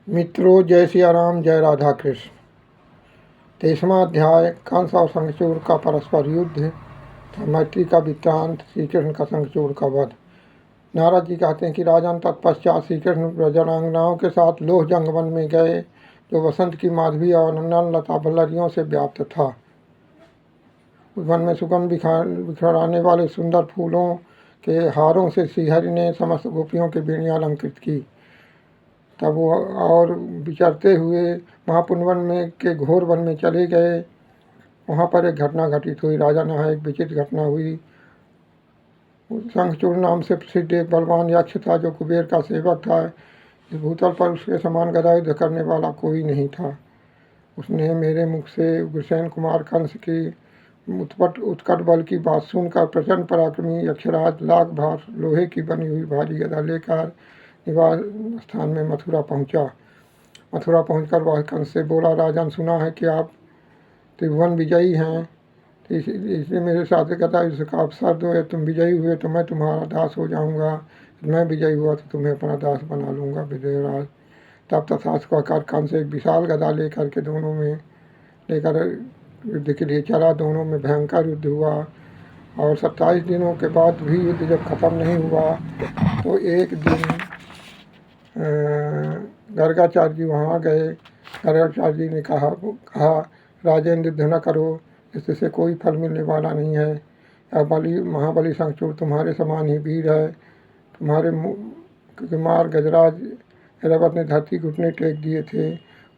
मित्रों, जय सिया राम, जय राधा कृष्ण। 23वां अध्याय कंस और शंखचूड़ का परस्पर युद्ध था। मैत्री का वृत्तांत, श्री कृष्ण का शंखचूड़ का वध। नारद जी कहते हैं कि राजन, तत्पश्चात श्री कृष्ण ब्रजरांगनाओं के साथ लोह जंगवन में गए, जो वसंत की माधवी और नंदन लता बल्लरियों से व्याप्त था। उस वन में सुगंध बिखराने वाले सुंदर फूलों के हारों से श्रीहरि ने समस्त गोपियों की बेड़ियां अलंकृत की। तब वो और विचरते हुए महापुनवन में के घोर वन में चले गए। वहाँ पर एक घटना घटित हुई। राजा ने एक विचित्र घटना हुई। शंखचूड़ नाम से प्रसिद्ध एक बलवान यक्ष था, जो कुबेर का सेवक था। इस भूतल पर उसके समान गदा युद्ध करने वाला कोई नहीं था। उसने मेरे मुख से उग्रसेन कुमार कंस की उत्कट बल की बात सुनकर प्रचंड पराक्रमी यक्षराज लाख भार लोहे की बनी हुई भारी गदा लेकर निवास स्थान में मथुरा पहुंचा। मथुरा पहुंचकर वह कंस से बोला, राजन, सुना है कि आप त्रिभुवन विजयी हैं, तो इसलिए मेरे साथ कहता है इसका अवसर दो। या तुम विजयी हुए तो मैं तुम्हारा दास हो जाऊंगा, मैं विजयी हुआ तो तुम्हें अपना दास बना लूँगा विजयराज। तब तथास्तु कहकर कंस एक विशाल गदा लेकर के लेकर युद्ध के लिए चला। दोनों में भयंकर युद्ध हुआ और 27 दिनों के बाद भी युद्ध जब खत्म नहीं हुआ तो एक दिन गर्गाचार्य जी वहाँ गए। गर्गाचार्य जी ने कहा राजेंद्र, युद्ध न करो, इससे कोई फल मिलने वाला नहीं है। महाबली शंखचूड़ तुम्हारे समान ही वीर है। तुम्हारे कुमार गजराज ऐरावत ने धरती घुटने टेक दिए थे,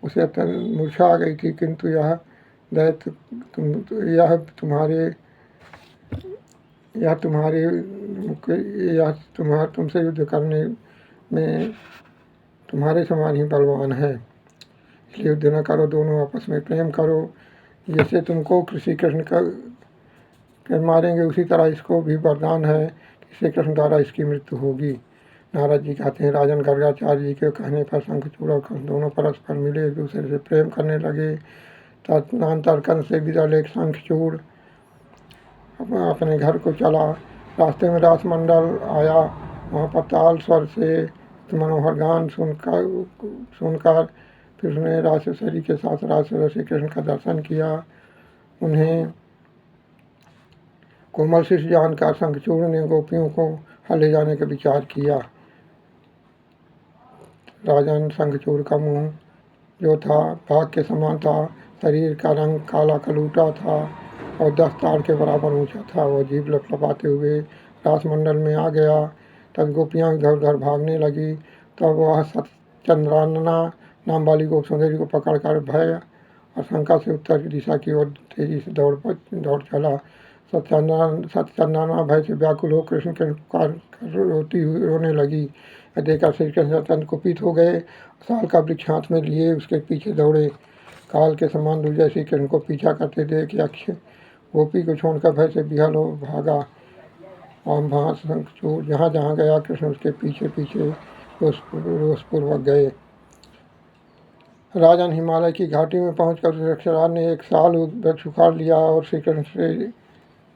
उसे अत्यंत मूर्छा आ गई थी, किंतु यह दैत्य तुमसे युद्ध करने में तुम्हारे समान ही बलवान है, इसलिए युद्ध न करो, दोनों आपस में प्रेम करो। जैसे तुमको श्री कृष्ण कर मारेंगे, उसी तरह इसको भी वरदान है कि श्री कृष्ण द्वारा इसकी मृत्यु होगी। नारद जी कहते हैं, राजन, गर्गाचार्य जी के कहने पर शंखचूड़ और कंस दोनों परस्पर मिले, एक दूसरे से प्रेम करने लगे। तदनंतर कंस से विदा लेकर शंखचूड़ अपने घर को चला। रास्ते में रासमंडल आया। वहाँ पर ताल स्वर से मनोहर गान सुनकर फिर उसने राजश्री के साथ राजश्री श्री कृष्ण का दर्शन किया। उन्हें कोमल शिष्य जानकर शंखचूड़ ने गोपियों को हल ले जाने का विचार किया। राजन, शंखचूड़ का मुंह जो था भाग के समान था, शरीर का रंग काला कलूटा था और 10 ताड़ के बराबर ऊंचा था। वह जीभ लपलपाते हुए रासमंडल में आ गया। तब गोपियाँ इधर उधर भागने लगी। तब वह सत्यचंद्रानना नाम वाली गोप सुंदरी को पकड़कर भय और शंका से उत्तर की दिशा की ओर तेजी से दौड़ चला। सत्यचंद्रानना भय से व्याकुल हो कृष्ण के पुकार रोती हुई रोने लगी। देखकर श्री कृष्ण अत्यंत कुपित हो गए। साल का वृक्ष हाथ में लिए उसके पीछे दौड़े। काल के समान दुर्जय श्री कृष्ण को पीछा करते देख यक्ष गोपी को छोड़कर भय से विहल हो भागा। और वहाँ शंखचूड़ जहाँ जहाँ गया कृष्ण उसके पीछे पीछे रोषपूर्वक गए। राजन, हिमालय की घाटी में पहुंचकर यक्षराज ने एक साल वृक्ष उखाड़ लिया और श्री कृष्ण से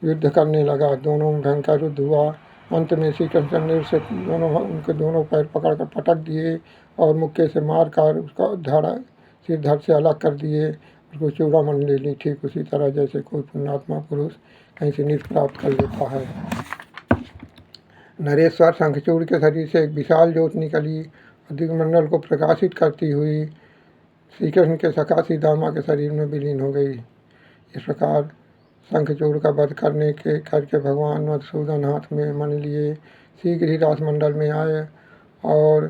युद्ध करने लगा। दोनों में भयंकर युद्ध हुआ। अंत में श्री कृष्ण से उनके दोनों पैर पकड़कर पटक दिए और मुक्के से मारकर उसका सिर धड़ से अलग कर दिए। उसको चूड़ामणि ले ली, ठीक उसी तरह जैसे कोई पुण्यात्मा पुरुष कहीं से निज प्राप्त कर लेता है। नरेश्वर, शंखचूड़ के शरीर से एक विशाल ज्योत निकली और दिग्मंडल को प्रकाशित करती हुई श्री कृष्ण के सखा सीदामा के शरीर में विलीन हो गई। इस प्रकार शंखचूड़ का वध करके भगवान मधुसूदन हाथ में मणि लिए शीघ्र ही रासमंडल में आए और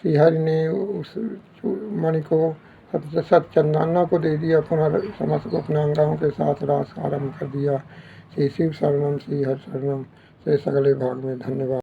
श्रीहरि ने उस मणि को सत्यचंद्रानना को दे दिया। पुनः समस्त गोपनांगाओं के साथ रास आरंभ कर दिया। श्री शिव शरणम, श्री हरि शरणम से सगले भाग में। धन्यवाद।